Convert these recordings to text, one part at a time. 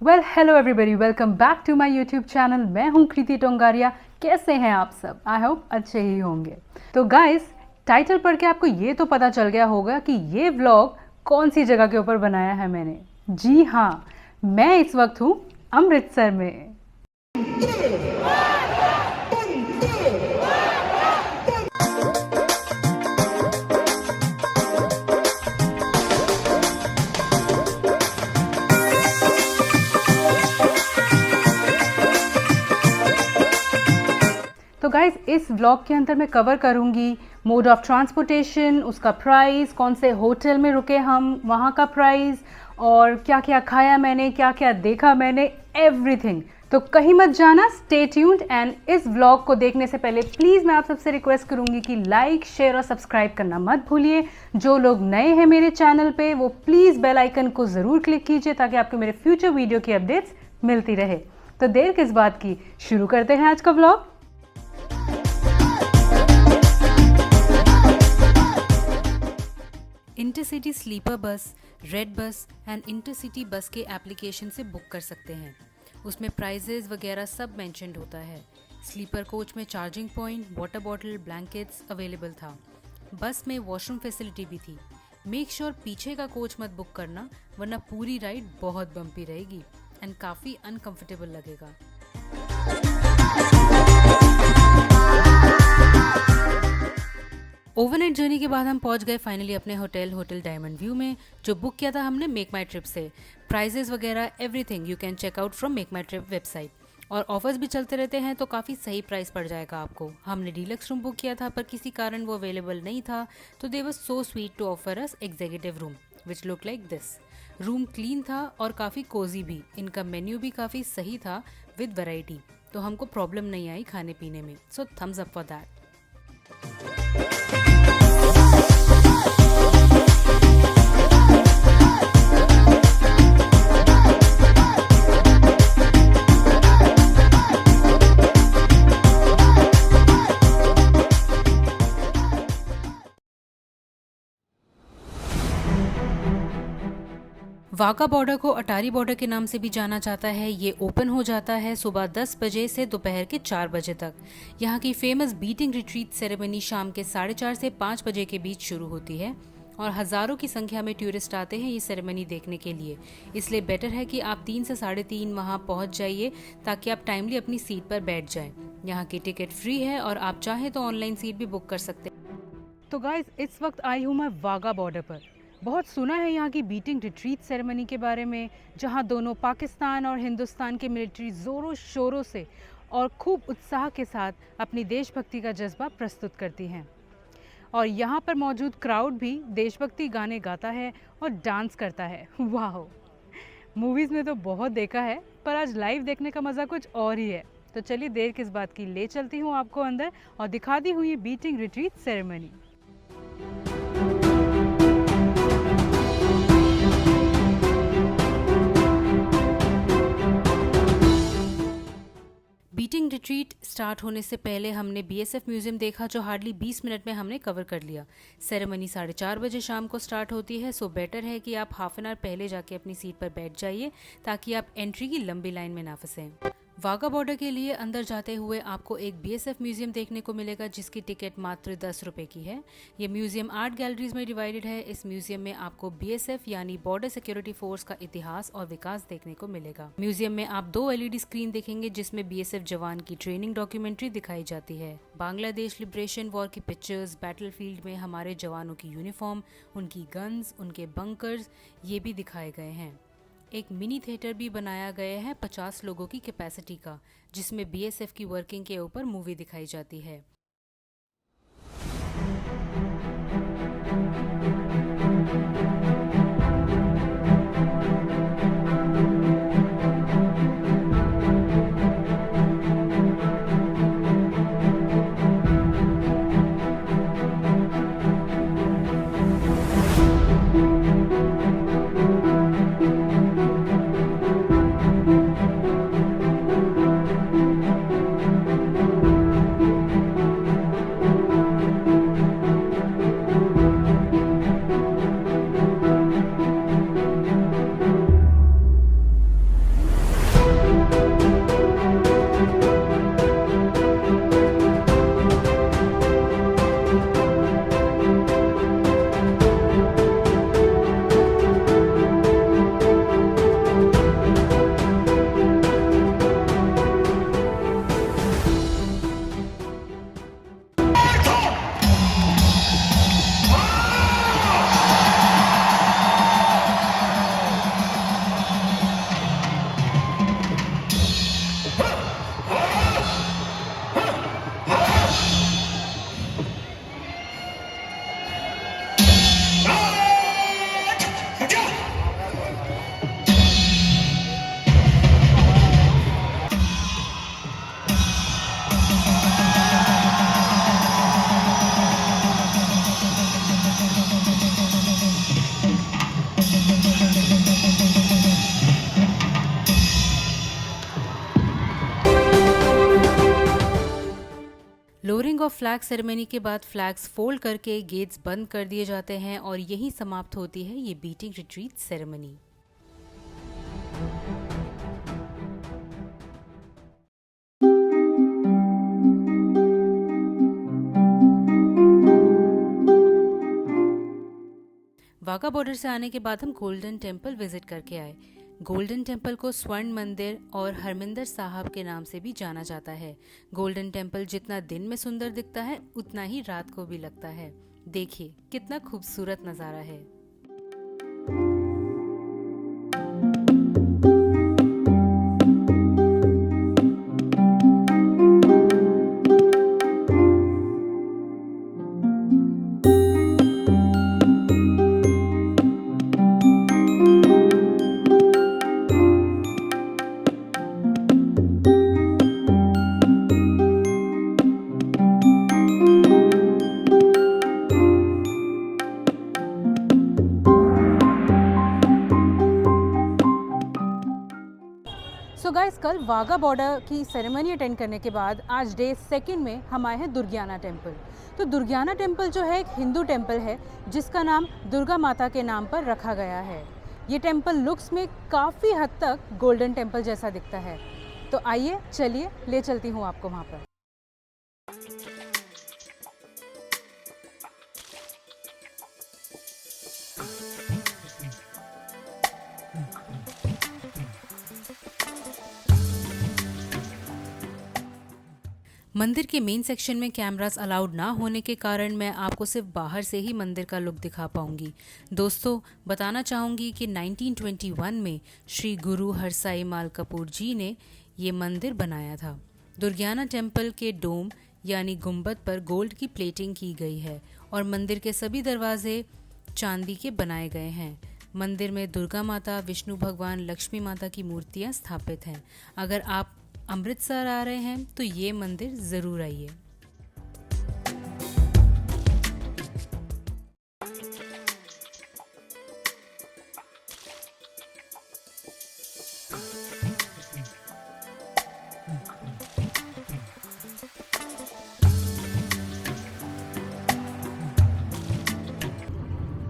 Well hello everybody, welcome back to my YouTube channel. मैं हूं कृति टोंगारिया। कैसे हैं आप सब? आई होप अच्छे ही होंगे। तो गाइस, टाइटल पढ़ के आपको ये तो पता चल गया होगा कि ये व्लॉग कौन सी जगह के ऊपर बनाया है मैंने। जी हाँ, मैं इस वक्त हूँ अमृतसर में। तो गाइज़, इस व्लॉग के अंदर मैं कवर करूँगी मोड ऑफ ट्रांसपोर्टेशन, उसका प्राइस, कौन से होटल में रुके हम, वहाँ का प्राइस, और क्या क्या खाया मैंने, क्या क्या देखा मैंने, एवरीथिंग। तो कहीं मत जाना, स्टे ट्यून्ड। एंड इस व्लॉग को देखने से पहले प्लीज़ मैं आप सबसे रिक्वेस्ट करूँगी कि लाइक, शेयर और सब्सक्राइब करना मत भूलिए। जो लोग नए हैं मेरे चैनल पे, वो प्लीज़ बेल आइकन को ज़रूर क्लिक कीजिए ताकि आपको मेरे फ्यूचर वीडियो की अपडेट्स मिलती रहे। तो देर किस बात की, शुरू करते हैं आज का vlog. Intercity sleeper bus, red bus and intercity bus के एप्लीकेशन से बुक कर सकते हैं। उसमें प्राइजेज वगैरह सब मेंशन्ड होता है। स्लीपर कोच में charging point, water bottle, blankets available था। बस में वॉशरूम फैसिलिटी भी थी। मेक श्योर पीछे का कोच मत बुक करना, वरना पूरी राइड बहुत बम्पी रहेगी एंड काफ़ी अनकंफर्टेबल लगेगा। ओवरनाइट जर्नी के बाद हम पहुंच गए फाइनली अपने होटल डायमंड व्यू में, जो बुक किया था हमने मेक माई ट्रिप से। प्राइजेस वगैरह everything you can check out from Make My Trip website. और ऑफर्स भी चलते रहते हैं तो काफ़ी सही प्राइस पड़ जाएगा आपको। हमने डीलक्स रूम बुक किया था पर किसी कारण वो अवेलेबल नहीं था, तो they was so sweet to offer us executive room which look like this. Room clean था और काफ़ी कोजी भी। इनका मेन्यू भी काफ़ी सही था विद वैरायटी, तो हमको प्रॉब्लम नहीं आई खाने पीने में। सो Thums up for that. Wagah border को अटारी बॉर्डर के नाम से भी जाना जाता है। ये ओपन हो जाता है सुबह 10 बजे से दोपहर के 4 बजे तक। यहाँ की फेमस बीटिंग रिट्रीट सेरेमनी शाम के 4:30 से 5 बजे के बीच शुरू होती है और हज़ारों की संख्या में टूरिस्ट आते हैं ये सेरेमनी देखने के लिए। इसलिए बेटर है कि आप 3 से 3:30 वहाँ पहुँच जाइए ताकि आप टाइमली अपनी सीट पर बैठ जाएं। यहाँ की टिकट फ्री है और आप चाहें तो ऑनलाइन सीट भी बुक कर सकते हैं। तो गाइज, इस वक्त आई हूँ मैं वाघा बॉर्डर पर। बहुत सुना है यहाँ की बीटिंग रिट्रीट सेरेमनी के बारे में, जहाँ दोनों पाकिस्तान और हिंदुस्तान की मिलिट्री ज़ोरों शोरों से और खूब उत्साह के साथ अपनी देशभक्ति का जज्बा प्रस्तुत करती हैं। और यहाँ पर मौजूद क्राउड भी देशभक्ति गाने गाता है और डांस करता है। वाह, मूवीज़ में तो बहुत देखा है, पर आज लाइव देखने का मज़ा कुछ और ही है। तो चलिए देर किस बात की, ले चलती हूँ आपको अंदर और दिखाती हूँ ये beating retreat ceremony. Beating retreat start होने से पहले हमने बीएसएफ म्यूजियम देखा, जो हार्डली 20 मिनट में हमने कवर कर लिया। सेरेमनी 4:30 बजे शाम को स्टार्ट होती है, सो बेटर है कि आप हाफ एन आवर पहले जाके अपनी सीट पर बैठ जाइए ताकि आप एंट्री की लंबी लाइन में ना फंसें। वाघा बॉर्डर के लिए अंदर जाते हुए आपको एक बीएसएफ म्यूजियम देखने को मिलेगा, जिसकी टिकट मात्र 10 रुपये की है। ये म्यूजियम 8 गैलरीज में डिवाइडेड है। इस म्यूजियम में आपको बीएसएफ यानी बॉर्डर सिक्योरिटी फोर्स का इतिहास और विकास देखने को मिलेगा। म्यूजियम में आप 2 एलईडी स्क्रीन देखेंगे जिसमें बीएसएफ जवान की ट्रेनिंग डॉक्यूमेंट्री दिखाई जाती है। बांग्लादेश लिबरेशन वॉर की पिक्चर्स, बैटलफील्ड में हमारे जवानों की यूनिफॉर्म, उनकी गन्स, उनके बंकर्स, ये भी दिखाए गए हैं। एक मिनी थिएटर भी बनाया गया है 50 लोगों की कैपेसिटी का, जिसमें बीएसएफ की वर्किंग के ऊपर मूवी दिखाई जाती है। फ्लैग सेरेमनी के बाद फ्लैग्स फोल्ड करके गेट्स बंद कर दिए जाते हैं और यहीं समाप्त होती है ये beating retreat ceremony. Wagah border से आने के बाद हम गोल्डन टेम्पल विजिट करके आए। गोल्डन टेम्पल को स्वर्ण मंदिर और हरमिंदर साहब के नाम से भी जाना जाता है। गोल्डन टेम्पल जितना दिन में सुंदर दिखता है उतना ही रात को भी लगता है। देखिए कितना खूबसूरत नज़ारा है। सो गाइस, कल वाघा बॉर्डर की सेरेमनी अटेंड करने के बाद आज डे 2 में हम आए हैं दुर्गियाना टेम्पल। तो दुर्गियाना टेम्पल जो है एक हिंदू टेम्पल है जिसका नाम दुर्गा माता के नाम पर रखा गया है। ये टेम्पल लुक्स में काफ़ी हद तक गोल्डन टेम्पल जैसा दिखता है। तो आइए चलिए ले चलती हूँ आपको वहाँ पर। मंदिर के मेन सेक्शन में कैमरास अलाउड ना होने के कारण मैं आपको सिर्फ बाहर से ही मंदिर का लुक दिखा पाऊंगी। दोस्तों, बताना चाहूँगी कि 1921 में श्री गुरु हरसाई माल कपूर जी ने ये मंदिर बनाया था। दुर्गियाना टेम्पल के डोम यानी गुंबद पर गोल्ड की प्लेटिंग की गई है और मंदिर के सभी दरवाजे चांदी के बनाए गए हैं। मंदिर में दुर्गा माता, विष्णु भगवान, लक्ष्मी माता की मूर्तियाँ स्थापित हैं। अगर आप अमृतसर आ रहे हैं तो ये मंदिर ज़रूर आइए।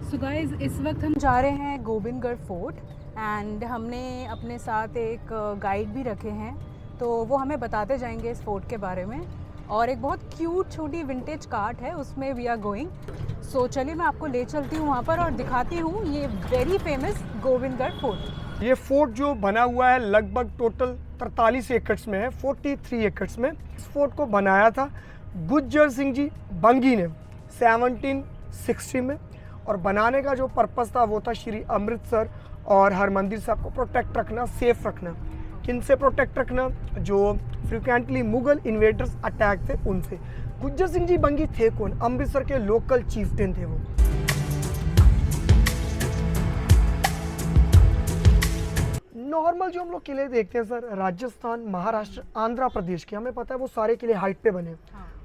सो गाइस, इस वक्त हम जा रहे हैं गोबिंदगढ़ फोर्ट एंड हमने अपने साथ एक गाइड भी रखे हैं, तो वो हमें बताते जाएंगे इस फोर्ट के बारे में। और एक बहुत क्यूट छोटी विंटेज कार्ट है, उसमें वी आर गोइंग। सो चलिए मैं आपको ले चलती हूँ वहाँ पर और दिखाती हूँ ये वेरी फेमस गोबिंदगढ़ फोर्ट। ये फोर्ट जो बना हुआ है लगभग टोटल 43 एकड़ में है, 43 एकड़ में। इस फोर्ट को बनाया था गुज्जर सिंह जी बंगी ने 1760 में, और बनाने का जो पर्पस था वो था श्री अमृतसर और हरमंदिर साहब को प्रोटेक्ट रखना, सेफ रखना। किन से प्रोटेक्ट रखना? जो फ्रिक्वेंटली मुगल इन्वेडर्स अटैक थे उनसे। गुज्जर सिंह जी बंगी थे कौन? अमृतसर के लोकल चीफ्टेन थे वो। नॉर्मल जो हम लोग किले देखते हैं सर, राजस्थान, महाराष्ट्र, आंध्र प्रदेश के, हमें पता है वो सारे किले हाइट पे बने,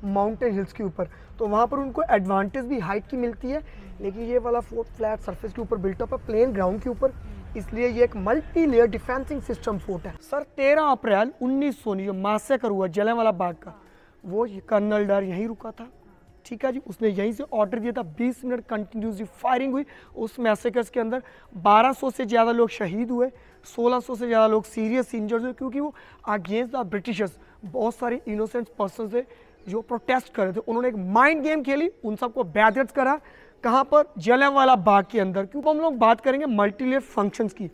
माउंटेन हिल्स के ऊपर, तो वहाँ पर उनको एडवांटेज भी हाइट की मिलती है। लेकिन ये वाला फोर्ट फ्लैट सरफेस के ऊपर बिल्टअप है, प्लेन ग्राउंड के ऊपर, इसलिए ये एक multi layer defencing system fort है। सर 13 अप्रैल 1919 जो मैसेकर हुआ जलियांवाला बाग का, वो कर्नल डायर यहीं रुका था, ठीक है जी। उसने यहीं से ऑर्डर दिया था, 20 मिनट कंटिन्यूसली फायरिंग हुई। उस मैसेकर्स के अंदर 1200 से ज़्यादा लोग शहीद हुए, 1600 से ज़्यादा लोग सीरियस इंजर्ड हुए, क्योंकि वो अगेंस्ट द ब्रिटिशर्स बहुत सारे इनोसेंट पर्सन थे जो प्रोटेस्ट कर रहे थे। उन्होंने एक माइंड गेम खेली, उन सबको बैदर्स करा। कहाँ पर? जलियांवाला बाग के अंदर। क्योंकि हम लोग बात करेंगे मल्टी लेयर फंक्शंस की।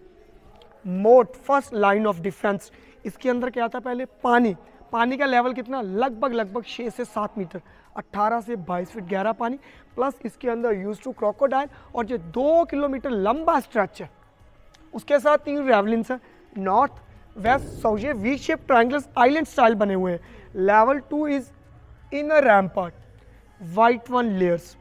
मोट फर्स्ट लाइन ऑफ डिफेंस, इसके अंदर क्या था? पहले पानी का लेवल कितना? लगभग 6 से 7 मीटर, 18 से 22 फीट गहरा पानी, प्लस इसके अंदर यूज टू क्रोकोडाइल, और जो 2 किलोमीटर लंबा स्ट्रेच है उसके साथ 3 रेवलिन्स हैं, नॉर्थ, वेस्ट, साउथ। ये V shape triangles island style बने हुए हैं। Level 2 is inner rampart, white one layers.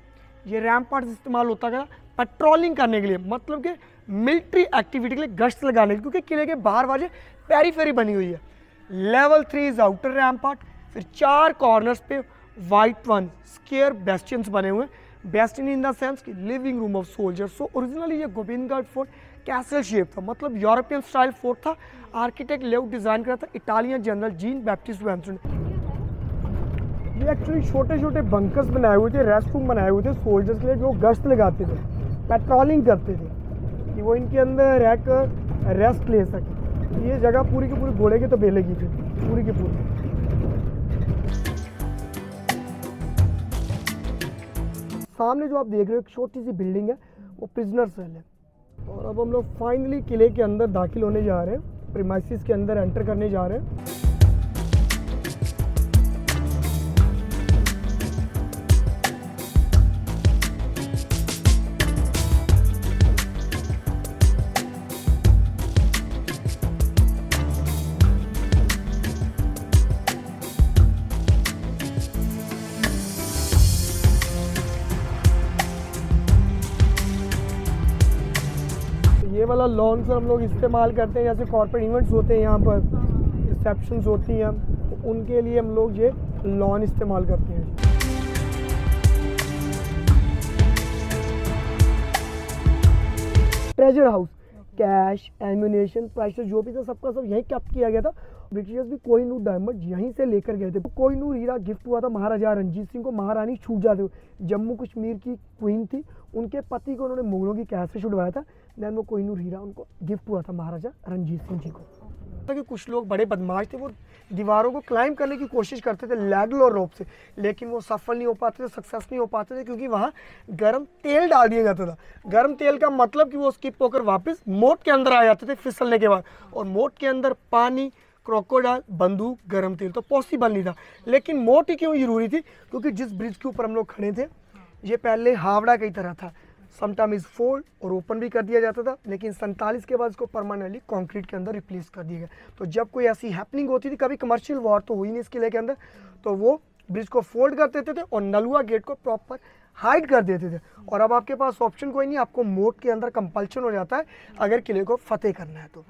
ये रैम्पार्ट इस्तेमाल होता है पेट्रोलिंग करने के लिए, मतलब कि मिलिट्री एक्टिविटी के लिए गश्त लगाने के लिए, क्योंकि किले के बाहर वाले पेरीफेरी बनी हुई है। Level 3 is outer rampart. फिर 4 कॉर्नर्स पे वाइट वन स्क्वायर बेस्टियंस बने हुए हैं। बेस्टियन इन द सेंस कि living room of soldiers. So originally ये गोबिंदगढ़ फोर्ट कैसल शेप था, मतलब यूरोपियन स्टाइल फोर्ट था। आर्किटेक्ट लेआउट डिजाइन करा था इटालियन जनरल जीन बैप्टिस्ट वेंसर ने। ये एक्चुअली छोटे छोटे बंकर्स बनाए हुए थे, रेस्ट रूम बनाए हुए थे सोल्जर्स के लिए जो गश्त लगाते थे, पेट्रोलिंग करते थे, कि वो इनके अंदर रहकर रेस्ट ले सके। ये जगह पूरी की पूरी घोड़े के तबेले की थी, पूरी की पूरी। सामने जो आप देख रहे हो एक छोटी सी बिल्डिंग है, वो प्रिजनर सेल है। और अब हम लोग फाइनली किले के अंदर दाखिल होने जा रहे हैं, प्रीमाइसिस के अंदर एंटर करने जा रहे हैं। ये वाला लॉन सर हम लोग इस्तेमाल करते हैं, जैसे कॉर्पोरेट इवेंट्स होते हैं, यहाँ पर रिसेप्शंस होती हैं, तो उनके लिए हम लोग ये लॉन इस्तेमाल करते हैं। Treasure house, cash, ammunition, prices जो भी था सबका सब यहीं कैप्ट किया गया था। ब्रिटिशर्स भी कोहिनूर डायमंड यहीं से लेकर गए थे। कोहिनूर हीरा गिफ्ट हुआ था महाराजा रणजीत सिंह को, महारानी शूजा देवी, जम्मू कश्मीर की क्वीन थी, उनके पति को उन्होंने मुगलों की कैद से छुड़वाया था। देन वो कोहिनूर हीरा उनको गिफ्ट हुआ था महाराजा रणजीत सिंह जी को। कि कुछ लोग बड़े बदमाश थे, वो दीवारों को क्लाइंब करने की कोशिश करते थे लैडल और रोप से, लेकिन वो सफल नहीं हो पाते थे, सक्सेस नहीं हो पाते थे, क्योंकि वहाँ गर्म तेल डाल दिया जाता था। गर्म तेल का मतलब कि वो स्किप होकर वापस मोट के अंदर आ जाते थे फिसलने के बाद, और मोट के अंदर पानी, क्रोकोडाइल, बंदूक, गर्म तेल तो पॉसिबल नहीं था। लेकिन मोट ही क्यों जरूरी थी? क्योंकि जिस ब्रिज के ऊपर हम लोग खड़े थे ये पहले हावड़ा की तरह था, समटाइम इज फोल्ड और ओपन भी कर दिया जाता था, लेकिन 47 के बाद इसको परमानेंटली कंक्रीट के अंदर रिप्लेस कर दिया गया। तो जब कोई ऐसी हैपनिंग होती थी, कभी कमर्शियल वॉर तो हुई नहीं इस किले के अंदर, तो वो ब्रिज को फोल्ड कर देते थे और नलुआ गेट को प्रॉपर हाइड कर देते थे। और अब आपके पास ऑप्शन कोई नहीं, आपको मोट के अंदर कंपल्शन हो जाता है अगर किले को फतेह करना है तो।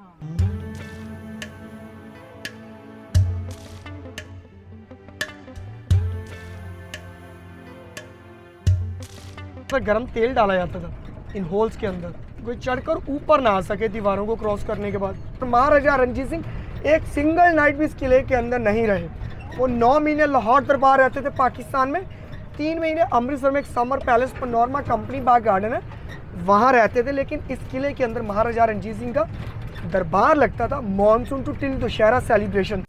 पर गर्म तेल डाला जाता था इन होल्स के अंदर, कोई चढ़कर ऊपर ना आ सके दीवारों को क्रॉस करने के बाद। तो महाराजा रणजीत सिंह एक सिंगल नाइट भी इस किले के अंदर नहीं रहे। वो 9 महीने लाहौर दरबार रहते थे पाकिस्तान में, 3 महीने अमृतसर में एक समर पैलेस पनोरमा कंपनी बाग गार्डन है वहाँ रहते थे। लेकिन इस किले के अंदर महाराजा रणजीत सिंह का दरबार लगता था, monsoon to till Dussehra celebration.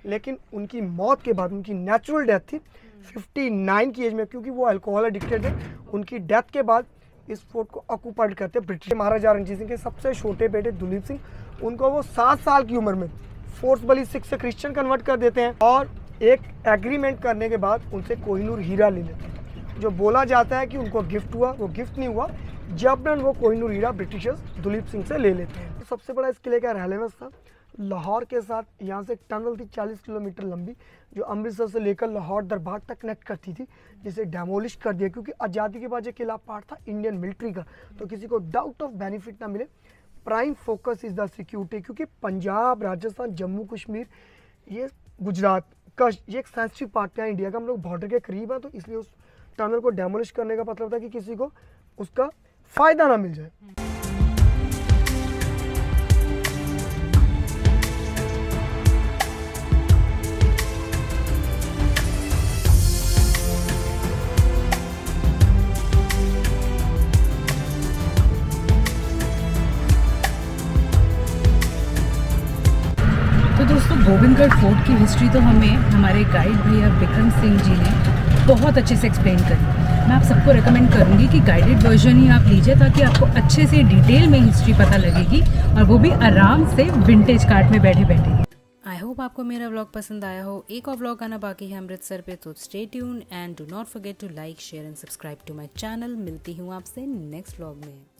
लेकिन उनकी मौत के बाद, उनकी नेचुरल डेथ थी 59 की एज में, क्योंकि वो अल्कोहल एडिक्टेड थे। उनकी डेथ के बाद इस फोर्ट को ऑक्यूपाइड करते ब्रिटिश। महाराजा रणजीत सिंह के सबसे छोटे बेटे दुलीप सिंह, उनको वो 7 साल की उम्र में फोर्सबली सिख से क्रिश्चियन कन्वर्ट कर देते हैं और एक एग्रीमेंट करने के बाद उनसे कोहिनूर हीरा ले लेते हैं। जो बोला जाता है कि उनको गिफ्ट हुआ, वो गिफ्ट नहीं हुआ, जबरन वो कोहिनूर हीरा ब्रिटिशर्स दुलीप सिंह से ले लेते हैं। तो सबसे बड़ा इस किले का रेलेवेंस था लाहौर के साथ। यहाँ से एक टनल थी 40 किलोमीटर लंबी, जो अमृतसर से लेकर लाहौर दरबार तक कनेक्ट करती थी, जिसे डेमोलिश कर दिया क्योंकि आज़ादी के बाद ये किला पार्ट था इंडियन मिलिट्री का, तो किसी को डाउट ऑफ बेनिफिट ना मिले। Prime focus is the security, क्योंकि पंजाब, राजस्थान, जम्मू कश्मीर, ये गुजरात का ये एक सेंसिटिव पार्ट है इंडिया का, हम लोग बॉर्डर के करीब हैं, तो इसलिए उस टनल को डेमोलिश करने का मतलब था कि किसी को उसका फ़ायदा ना मिल जाए। तो दोस्तों, गोविंदगढ़ फोर्ट की हिस्ट्री तो हमें हमारे गाइड भैया विक्रम सिंह जी ने बहुत अच्छे से एक्सप्लेन करी। मैं आप सबको रेकमेंड करूंगी कि गाइडेड वर्जन ही आप लीजिए, ताकि आपको अच्छे से डिटेल में हिस्ट्री पता लगेगी, और वो भी आराम से विंटेज कार्ट में बैठे बैठे। आई होप आपको मेरा व्लॉग पसंद आया हो। एक और व्लॉग आना बाकी है अमृतसर पे, तो stay tuned and do not forget to like, share and subscribe to my channel. मिलती हूँ आपसे नेक्स्ट व्लॉग में।